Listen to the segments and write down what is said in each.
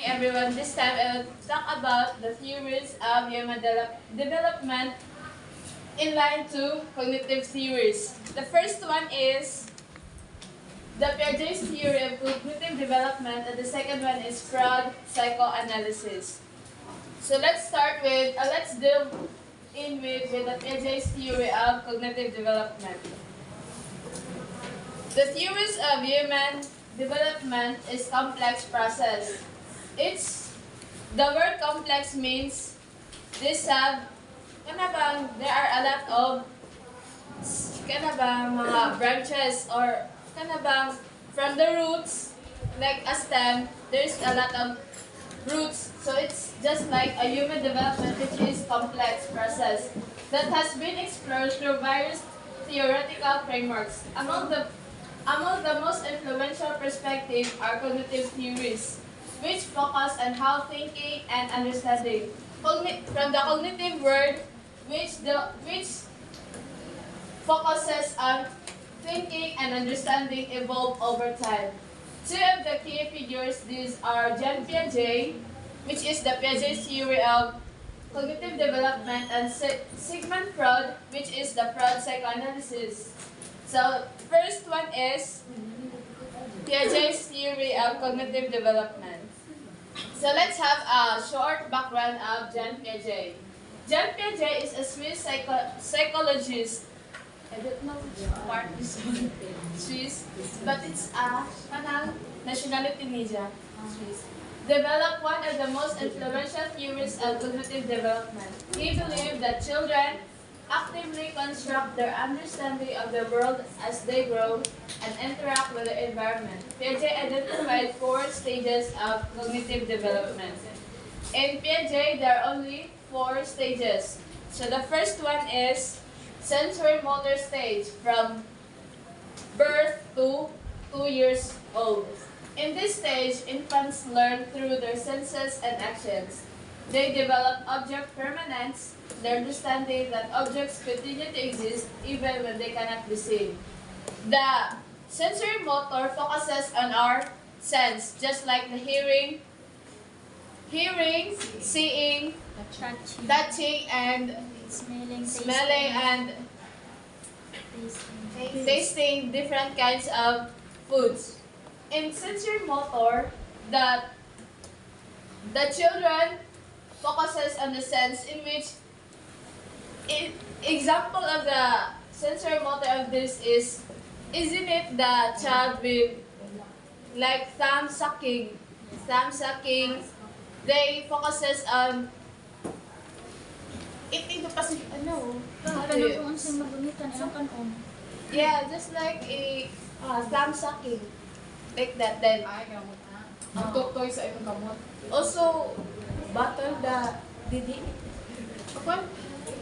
everyone. This time I will talk about the theories of human development in line to cognitive theories. The first one is the Piaget's theory of cognitive development, and the second one is Freud psychoanalysis. So let's start with, let's delve in with the Piaget's theory of cognitive development. The theories of human development is complex process. The word complex means there are a lot of mga branches or from the roots, like a stem, there's a lot of roots. So it's just like a human development, which is complex process that has been explored through various theoretical frameworks. Among the most influential perspectives are cognitive theories, which focus on how thinking and understanding from the cognitive word, which focuses on thinking and understanding evolve over time. Two of the key figures these are Jean Piaget, which is the Piaget theory of cognitive development, and Sigmund Freud, which is the Freud psychoanalysis. So, first one is Piaget's theory of cognitive development. So let's have a short background of Jean Piaget. Jean Piaget is a Swiss psychologist. I don't know which part is Swiss, but it's a nationality niya. Swiss. Developed one of the most influential theories of cognitive development. He believed that children actively construct their understanding of the world as they grow and interact with the environment. Piaget identified 4 stages of cognitive development. In Piaget, there are only 4 stages. So the first one is sensory motor stage, from birth to 2 years old. In this stage, infants learn through their senses and actions. They develop object permanence, their understanding that objects continue to exist even when they cannot be seen. The sensory motor focuses on our sense, just like the hearing, seeing, touching, and smelling and tasting different kinds of foods. In sensory motor, the children focuses on the sense in which example of the sensory motor of this is, isn't it the child with like thumb sucking, they focuses on eating the passive, yeah, just like a thumb sucking, like that. Then Toy sa imong kamot. also bottle the didi. What?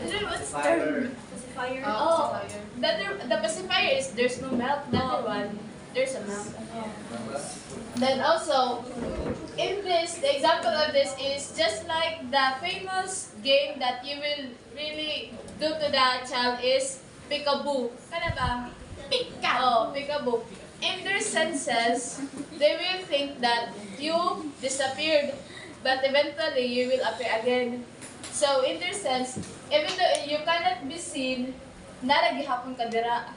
I don't know what's the term. Pacifier. Oh, the pacifier is there's no milk. The other one, there's a milk. Then also, in this, the example of this is just like the famous game that you will really do to the child is peekaboo. Kana ba? Pika! Oh, peekaboo. In their senses, they will think that you disappeared, but eventually you will appear again. So in their sense, even though you cannot be seen, naragihapon ka dira.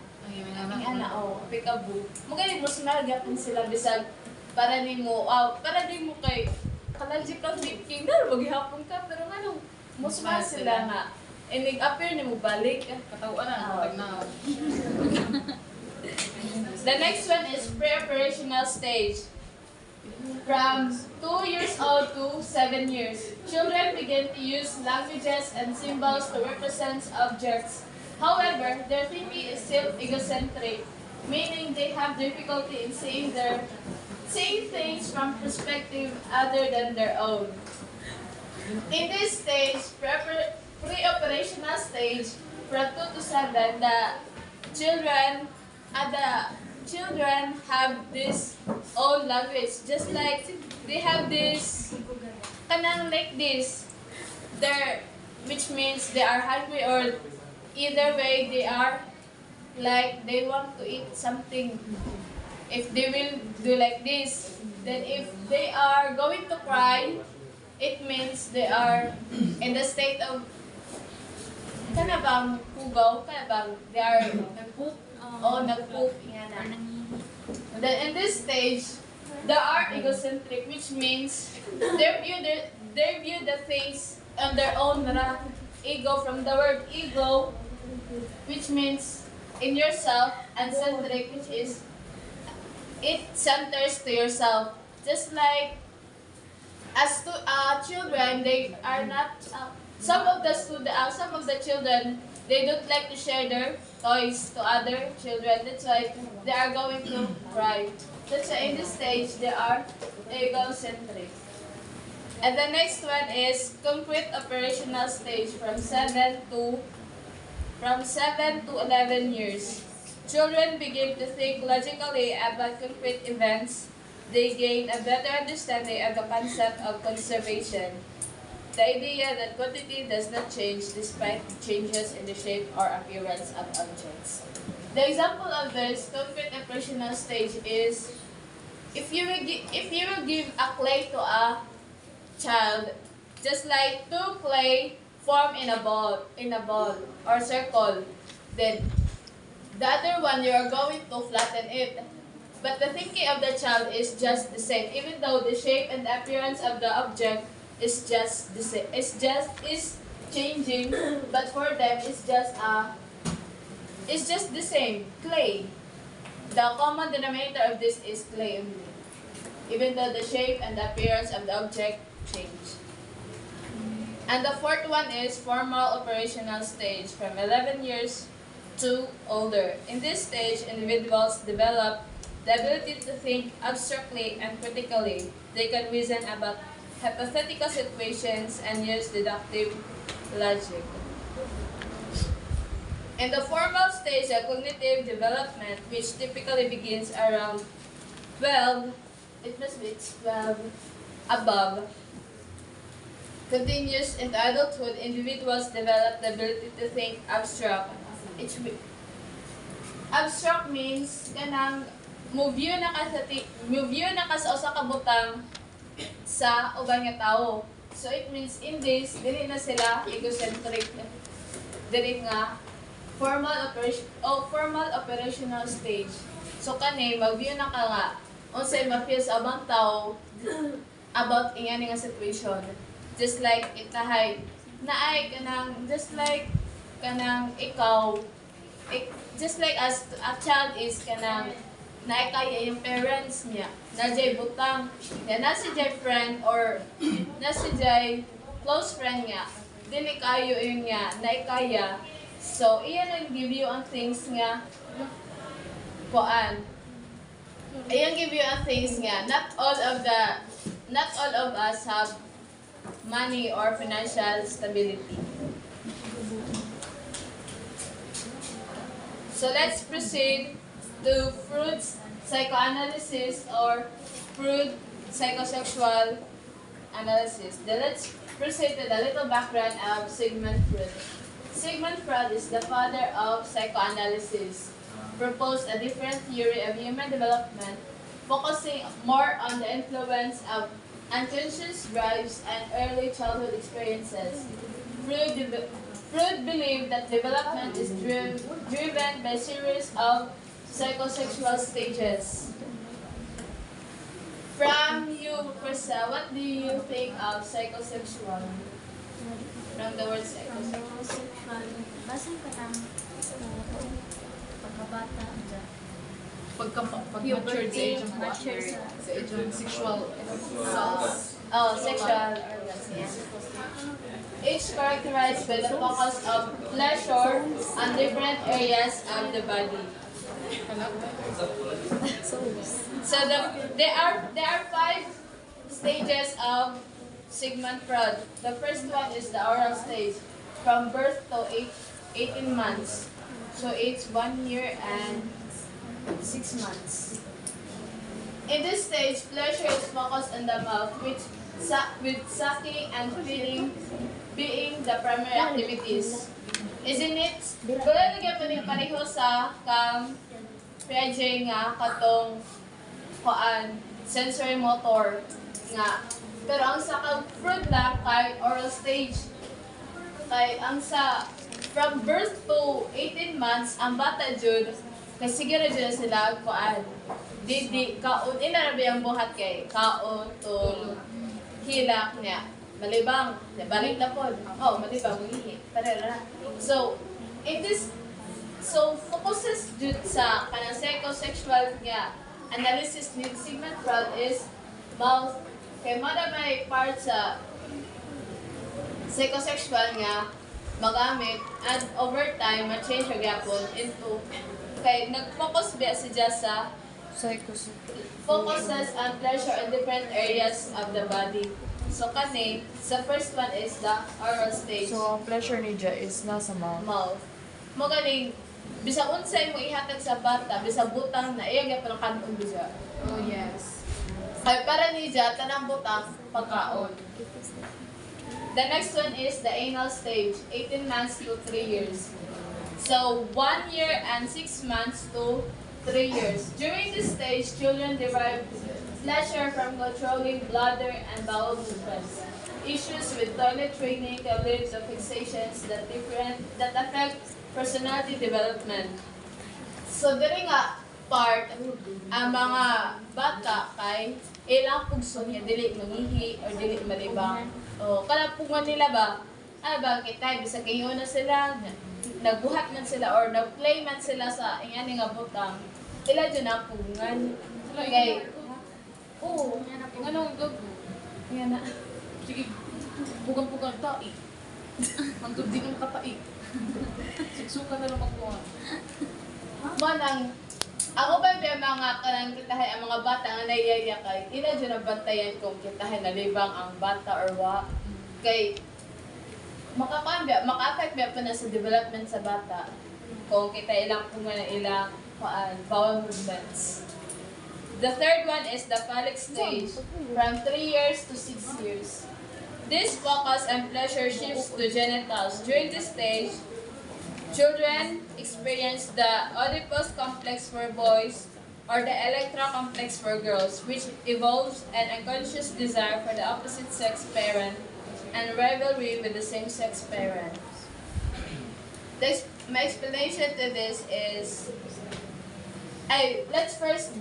Peekaboo. Magaling mo naragihapon sila bisag para nimo kay logical thinking, naragihapon ka, pero ngano, musma sila nga. And nag-appear nimo balik. Katawan na, na. The next one is pre-operational stage. From 2 years old to 7 years, children begin to use languages and symbols to represent objects. However, their thinking is still egocentric, meaning they have difficulty in seeing things from perspective other than their own. In this stage, pre-operational stage, from 2 to 7, the children have this own language, just like they have this kanang like this, which means they are hungry, or either way they are like they want to eat something. If they will do like this, then if they are going to cry, cry, it means they are in the state of kana bang hugaw, kana bang they are nag-poop o nag-poop nga na. Then in this stage, they are egocentric, which means they view the things on their own ra. Ego from the word ego, which means in yourself, and centric, which is it centers to yourself. Just like as to children, they are not. Some of the children, they don't like to share their toys to other children. That's why they are going to cry. That's why in this stage they are egocentric. And the next one is concrete operational stage from 7 to 11 years. Children begin to think logically about concrete events. They gain a better understanding of the concept of conservation. The idea that quantity does not change despite changes in the shape or appearance of objects. The example of this concrete operational stage is if you will give a clay to a child, just like two clay form in a ball or circle, then the other one you are going to flatten it. But the thinking of the child is just the same, even though the shape and the appearance of the object is just the same. Is changing, but for them it's just the same, clay. The common denominator of this is clay only, even though the shape and the appearance of the object change. And the fourth one is formal operational stage from 11 years to older. In this stage, individuals develop the ability to think abstractly and critically. They can reason about hypothetical situations and use deductive logic. In the formal stage of cognitive development, which typically begins around 12, it must be 12 above, continues into adulthood, individuals develop the ability to think abstract. Abstract means kanang move na ka sa usa ka butang sa ubang nga tao. So it means in this dili na sila egocentric, dili nga formal operational stage. So kani mag-view na ka nga unsay ma-feel sa ubang tao about ingani nga situation. Just like itahay naay kanang just like kanang ikaw just like as a child is kanang naikaya yung parents niya na jay butang na nasi jay friend or nasi jay close friend nga dili kayo yun nga naikaya, so iyan ang give you ang things nga iyan give you ang things nga not all of us have money or financial stability. So let's proceed to Freud's psychoanalysis or Freud psychosexual analysis. Then let's proceed to the little background of Sigmund Freud. Sigmund Freud is the father of psychoanalysis. Proposed a different theory of human development, focusing more on the influence of unconscious drives and early childhood experiences. Freud believed that development is driven by a series of psychosexual stages. From you, Priscilla, what do you think of psychosexual? From the word psychosexual. Basan ka ng pagkabata dyan. Pag-matured sa age of sa age of sexual cells. Oh, sexual organs, yes. Each characterized by the focus of pleasure on different areas of the body. So there are 5 stages of Sigmund Freud. The first one is the oral stage, from birth to 18 months. So it's 1 year and 6 months. In this stage, pleasure is focused on the mouth, with sucking and feeding being the primary activities. Isn't it? Wala nagyan pa rin pareho sa PJ nga katong sensory motor nga Pero ang sa fruit lang kay oral stage. Kay ang sa from birth to 18 months ang bata jud kay sige ra jud sila kuan. Di kaon ina ra ang buhat kay kaon tul hilak niya. Malibang, balik na po. Oh, malibang, mangihi. Parera. So, focuses dun sa kanang psychosexual nga analysis ni Sigmund Freud is mouth. Kay mada may part sa psychosexual nga magamit and over time ma-change ang yapon into kay nag-focus ba siya sa focuses on pleasure in different areas of the body. So kani, sa first one is the oral stage. So, ang pleasure ni Ja is nasa mouth. Mouth. Mo ganing bisa unsay mo ihatag sa bata, bisa butang na iya gyud pala kanon bisa. Oh, yes. Ay para ni Ja tanang butang pagkaon. The next one is the anal stage, 18 months to 3 years. So 1 year and 6 months to 3 years. During this stage, children derive pleasure from controlling bladder and bowel movements. Issues with toilet training can lead to fixations that affect personality development. So diri nga part ang mga bata kay ilang pugso niya dili mangihi or dili malibang. O kana pugon nila ba? Ano ba kita bisa kayo na sila nagbuhat man sila or nagplay man sila sa ingani nga butang. Ila dyan ang pugungan. Kay oo, Yung anong gago? yan na. Sige, bugang-bugang tai. Hanggang di kang katai. Suksukan na lang magkuhan. Manang, ako ba ba mga kanang kitahay ang mga bata nga naiya kay ila dyan ang bantayan kung kitahay nalibang ang bata or wa. Kay maka-affect ba pa na sa development sa bata kung kita ilang punga na ilang bowel movements. The third one is the phallic stage, from 3 years to 6 years. This focus and pleasure shifts to genitals. During this stage, children experience the Oedipus complex for boys or the Electra complex for girls, which evolves an unconscious desire for the opposite sex parent and rivalry with the same sex parent. My explanation to this is, let's first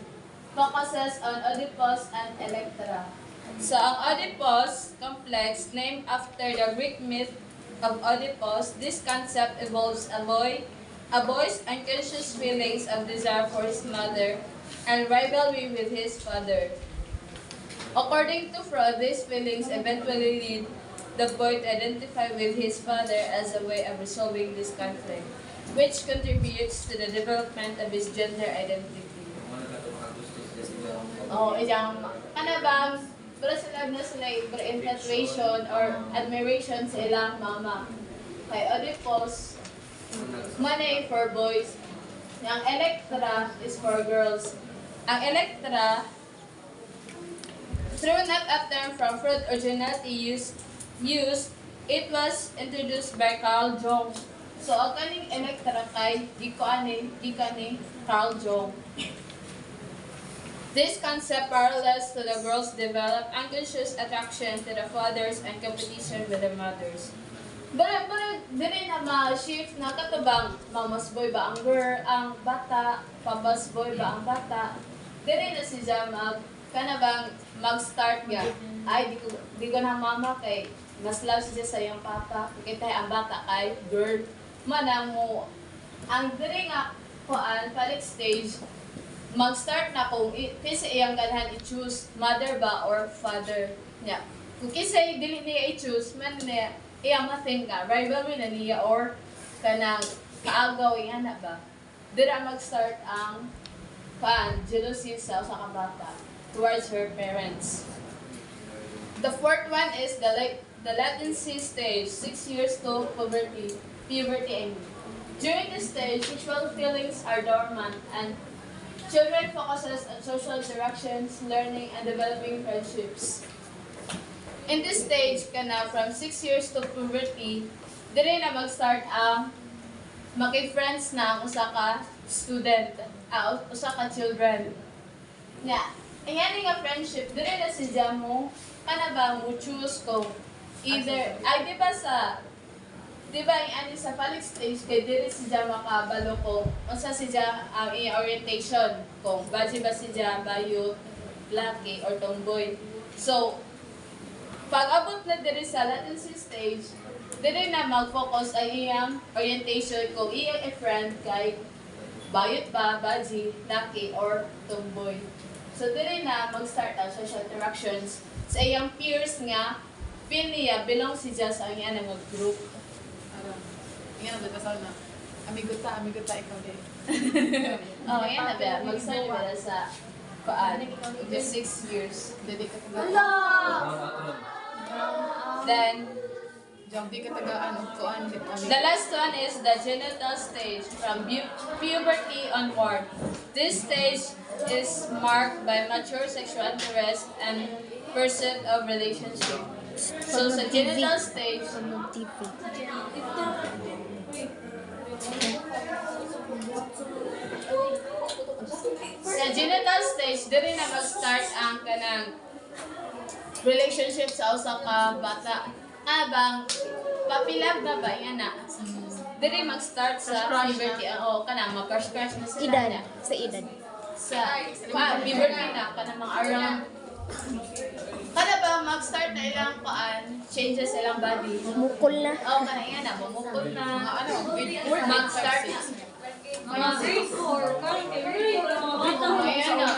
focuses on Oedipus and Electra. So, ang Oedipus complex, named after the Greek myth of Oedipus, this concept involves a boy's unconscious feelings of desire for his mother and rivalry with his father. According to Freud, these feelings eventually lead the boy to identify with his father as a way of resolving this conflict, which contributes to the development of his gender identity. Oh, iyang kanabang pero sila na sila infatuation or admiration sa ilang mama. Kay Oedipus, money for boys. Yung Electra is for girls. Ang Electra, through not a term from Freud originally used, it was introduced by Carl Jung. So, ang kaning Electra kay di kani Carl Jung. This concept parallels to the girls' developed unconscious attraction to the fathers and competition with the mothers. But dili na ma-shift na katubang mamas boy ba ang bata, papas boy ba ang bata. Dili na siya mag-start nga. Ay di ko na mama kay mas love siya sa iyong papa. Kita ang bata kay girl. Manang mo ang dili nga kuan phallic stage mag-start na kung kisa iyang ganahan i-choose mother ba or father niya. Kung kisa dili niya i-choose, man niya iyang ma-think ka, rivalry na niya or kanang kaagaw iyan na ba. Dira mag-start ang jealousy sa kabata towards her parents. The fourth one is the latency stage, 6 years to puberty I mean. During this stage, sexual feelings are dormant and children focuses on social interactions, learning, and developing friendships. In this stage, from 6 years to puberty, dire na mag-start ang maki-friends na ang usa ka student, usa ka children. Iyan nga friendship, dire na siya mo kana ba mo choose kung either ay di ba yung ano sa palik stage kay dili siya makabalo kung unsa siya ang iyang orientation kung baji ba siya bayo lalaki or tomboy. So pag abot na diri sa latency stage, dili na mag-focus ang iyang orientation kung iyang friend kay bayot ba, baji, laki or tomboy. So dili na mag-start ang social interactions sa iyang peers nga feel niya belong siya sa iyang nga group. Yan ang dasal na. Amigo ta, ikaw din. Oh, yan na ba? Mag-start ba sa paan? 6 years. Dede ka taga. Then, Diyan, di ka taga ano, kuan din. the last one is the genital stage from puberty onward. This stage is marked by mature sexual interest and pursuit of relationship. So, sa genital stage, TV. sa genital stage, dili na mag-start ang kanang relationship sa usa ka bata. Abang papilab na ba yan na? Dili mag-start sa puberty. Oo, kanang mag-crush-crush na sila Edad. na. Sa edad. Sa puberty na, kanang mga around. Kada ba mag-start na ilang changes sa ilang body? Mukol na. Oo, kanang yan na, bumukod na. Ano, Mag-start na. Mga grade 4, parang grade 4. Ayan na.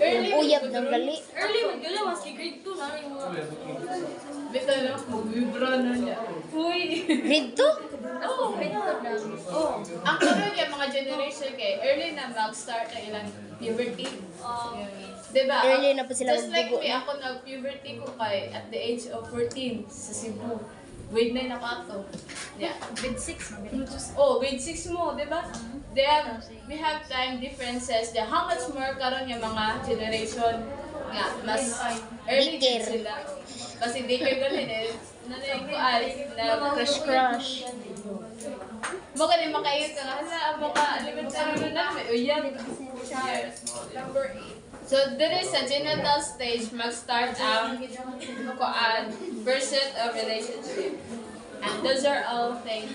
Early. Uyab ng gali. Early magdala, maski grade 2 na rin mo. Bito na, mag-vibra na niya. Uy! Grade 2? Oo, grade 2 na. Oo. Ang karoon yung mga generation kay early na mag-start na ilang puberty. Diba? Early na po sila Just like magdugo me, na. ako nag-puberty ko kay at the age of 14 sa Cebu. Grade 9 ako ato. Yeah. Grade 6. Oh, grade 6 mo, di ba? We have time differences. How much more karon yung mga generation nga mas early din Daycare. sila. Kasi daycare ganin eh. Nanay ko ay na Crush. mo ka din makayot ka nga hala maka elementary na namin. O yan. Yes. Number 8. So, there is a genital stage mag-start ang pursuit of relationship. And those are all things.